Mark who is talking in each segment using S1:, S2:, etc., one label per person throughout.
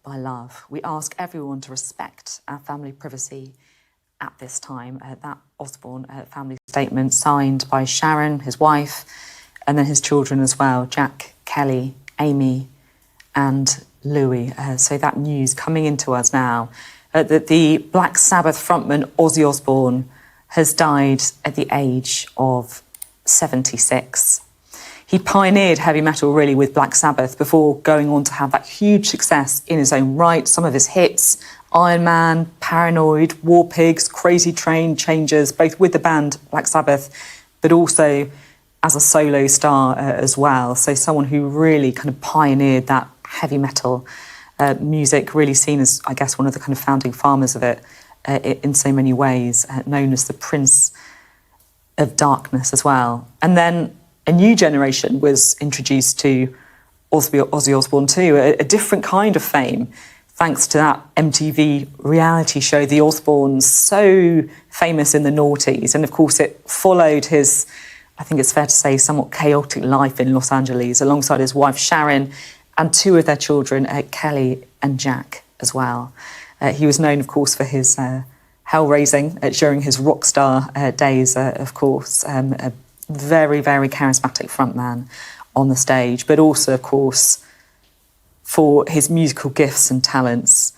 S1: by love. We ask everyone to respect our family privacy at this time. That Osbourne family statement signed by Sharon, his wife, and then his children as well, Jack, Kelly, Aimee and Louis. So that news coming into us now, that the Black Sabbath frontman Ozzy Osbourne has died at the age of 76. He pioneered heavy metal really with Black Sabbath before going on to have that huge success in his own right. Some of his hits, Iron Man, Paranoid, War Pigs, Crazy Train, Changes, both with the band Black Sabbath, but also as a solo star as well. So someone who really kind of pioneered that heavy metal music, really seen as, I guess, one of the kind of founding fathers of it in so many ways, known as the Prince of Darkness as well. And then a new generation was introduced to Ozzy Osbourne too, a different kind of fame, thanks to that MTV reality show, The Osbournes, so famous in the noughties. And of course it followed his, I think it's fair to say, somewhat chaotic life in Los Angeles, alongside his wife Sharon and two of their children, Kelly and Jack as well. He was known, of course, for his hell-raising during his rock star days, of course. A very, very charismatic frontman on the stage, but also, of course, for his musical gifts and talents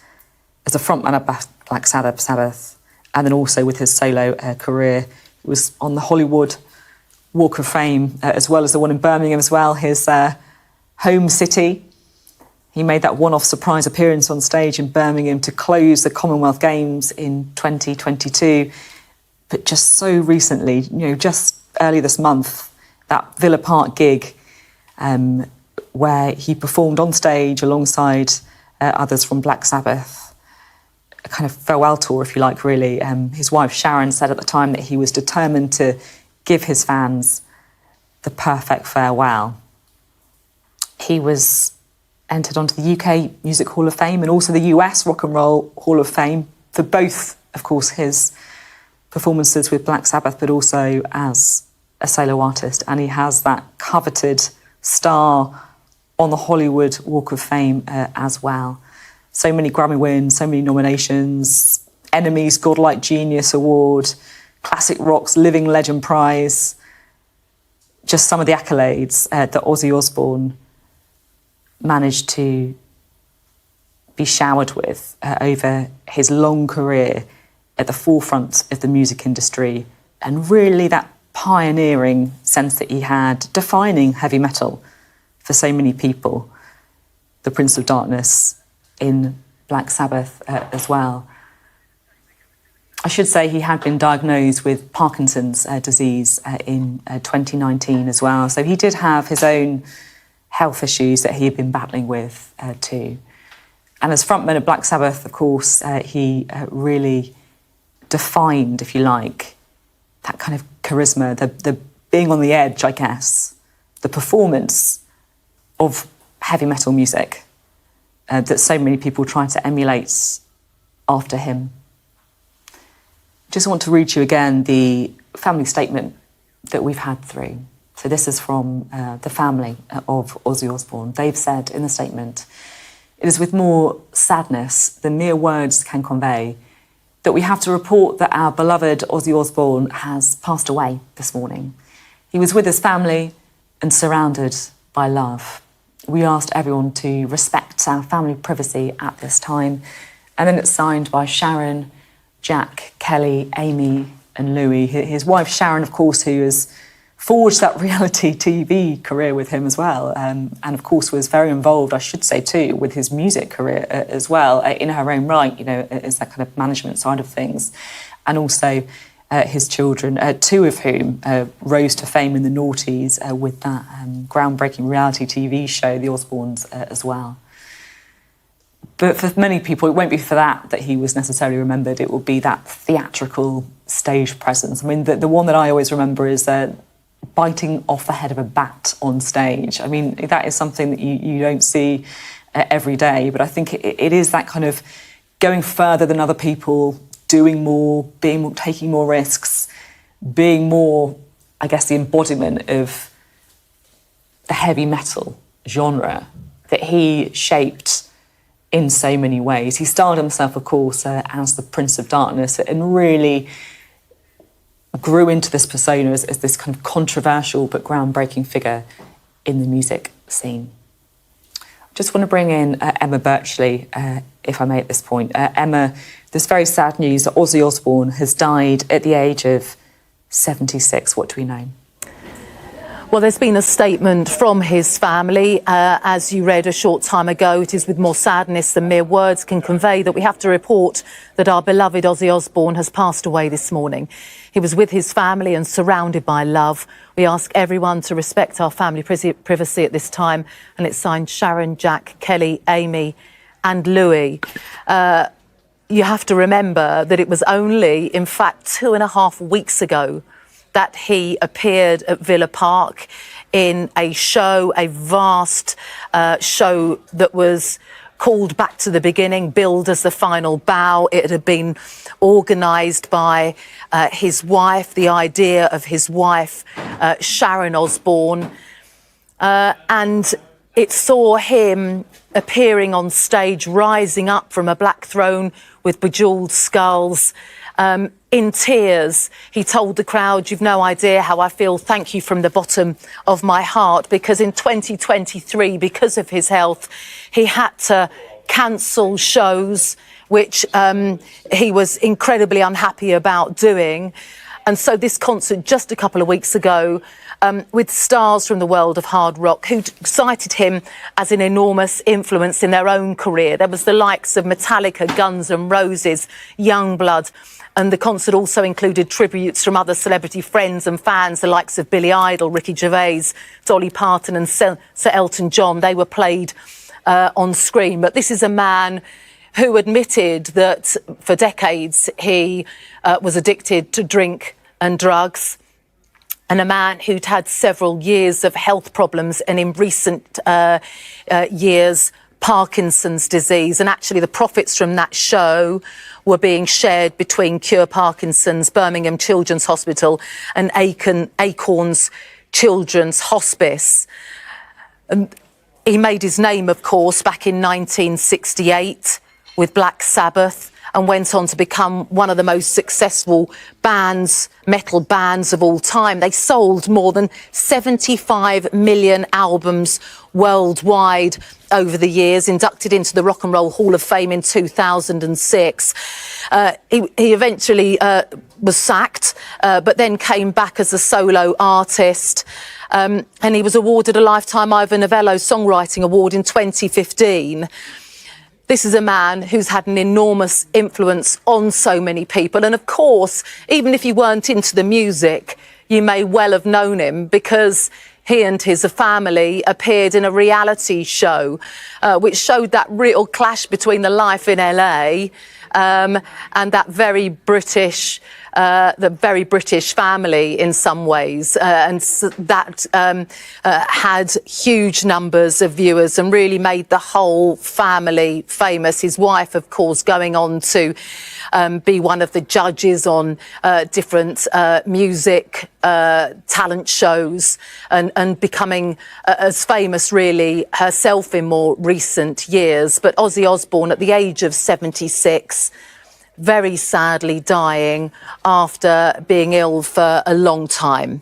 S1: as a frontman of Black Sabbath, and then also with his solo career. He was on the Hollywood Walk of Fame, as well as the one in Birmingham as well, his home city. He made that one-off surprise appearance on stage in Birmingham to close the Commonwealth Games in 2022. But just so recently, just early this month, that Villa Park gig where he performed on stage alongside others from Black Sabbath, a kind of farewell tour, if you like, really. His wife Sharon said at the time that he was determined to give his fans the perfect farewell. He was entered onto the UK Music Hall of Fame and also the US Rock and Roll Hall of Fame for both, of course, his performances with Black Sabbath, but also as a solo artist. And he has that coveted star on the Hollywood Walk of Fame as well. So many Grammy wins, so many nominations, Enemies Godlike Genius Award, Classic Rock's Living Legend Prize. Just some of the accolades that Ozzy Osbourne managed to be showered with over his long career at the forefront of the music industry, and really that pioneering sense that he had, defining heavy metal for so many people, the Prince of Darkness in Black Sabbath as well. I should say he had been diagnosed with Parkinson's disease in 2019 as well, so he did have his own health issues that he had been battling with too. And as frontman of Black Sabbath, of course, he really defined, if you like, that kind of charisma, the being on the edge, I guess, the performance of heavy metal music that so many people try to emulate after him. Just want to read you again the family statement that we've had through. So this is from the family of Ozzy Osbourne. They've said in the statement, "It is with more sadness than mere words can convey that we have to report that our beloved Ozzy Osbourne has passed away this morning. He was with his family and surrounded by love. We asked everyone to respect our family privacy at this time." And then it's signed by Sharon, Jack, Kelly, Aimee and Louis. His wife Sharon, of course, who has forged that reality TV career with him as well, and of course was very involved, I should say too, with his music career as well, in her own right, as that kind of management side of things. And also his children, two of whom rose to fame in the noughties with that groundbreaking reality TV show, The Osbournes, as well. But for many people, it won't be for that he was necessarily remembered. It will be that theatrical stage presence. I mean, the one that I always remember is biting off the head of a bat on stage. I mean, that is something that you don't see every day, but I think it is that kind of going further than other people, doing more, taking more risks, being more, I guess, the embodiment of the heavy metal genre that he shaped in so many ways. He styled himself, of course, as the Prince of Darkness, and really grew into this persona as this kind of controversial but groundbreaking figure in the music scene. Just want to bring in Emma Birchley, if I may, at this point. Emma, this very sad news that Ozzy Osbourne has died at the age of 76. What do we know?
S2: Well, there's been a statement from his family, as you read a short time ago. It is with more sadness than mere words can convey that we have to report that our beloved Ozzy Osbourne has passed away this morning. He was with his family and surrounded by love. We ask everyone to respect our family privacy at this time, and it's signed Sharon, Jack, Kelly, Aimee and Louis. You have to remember that it was only, in fact, 2.5 weeks ago that he appeared at Villa Park in a show, a vast show that was called Back to the Beginning, billed as the final bow. It had been organised by his wife, the idea of his wife, Sharon Osbourne, and it saw him appearing on stage, rising up from a black throne with bejewelled skulls. In tears, he told the crowd, "You've no idea how I feel. Thank you from the bottom of my heart," because in 2023, because of his health, he had to cancel shows, which he was incredibly unhappy about doing. And so this concert just a couple of weeks ago, with stars from the world of hard rock who cited him as an enormous influence in their own career. There was the likes of Metallica, Guns N' Roses, Youngblood. And the concert also included tributes from other celebrity friends and fans, the likes of Billy Idol, Ricky Gervais, Dolly Parton and Sir Elton John. They were played on screen. But this is a man who admitted that for decades he was addicted to drink and drugs, and a man who'd had several years of health problems, and in recent years, Parkinson's disease. And actually the profits from that show were being shared between Cure Parkinson's, Birmingham Children's Hospital and Acorns Children's Hospice. He made his name, of course, back in 1968 with Black Sabbath, and went on to become one of the most successful bands, metal bands of all time. They sold more than 75 million albums worldwide over the years, inducted into the Rock and Roll Hall of Fame in 2006. He eventually was sacked, but then came back as a solo artist. And he was awarded a Lifetime Ivor Novello Songwriting Award in 2015. This is a man who's had an enormous influence on so many people. And of course, even if you weren't into the music, you may well have known him because he and his family appeared in a reality show, which showed that real clash between the life in LA and that very British family in some ways, and that had huge numbers of viewers and really made the whole family famous. His wife, of course, going on to be one of the judges on different music talent shows and becoming as famous really herself in more recent years. But Ozzy Osbourne, at the age of 76, very sadly dying after being ill for a long time.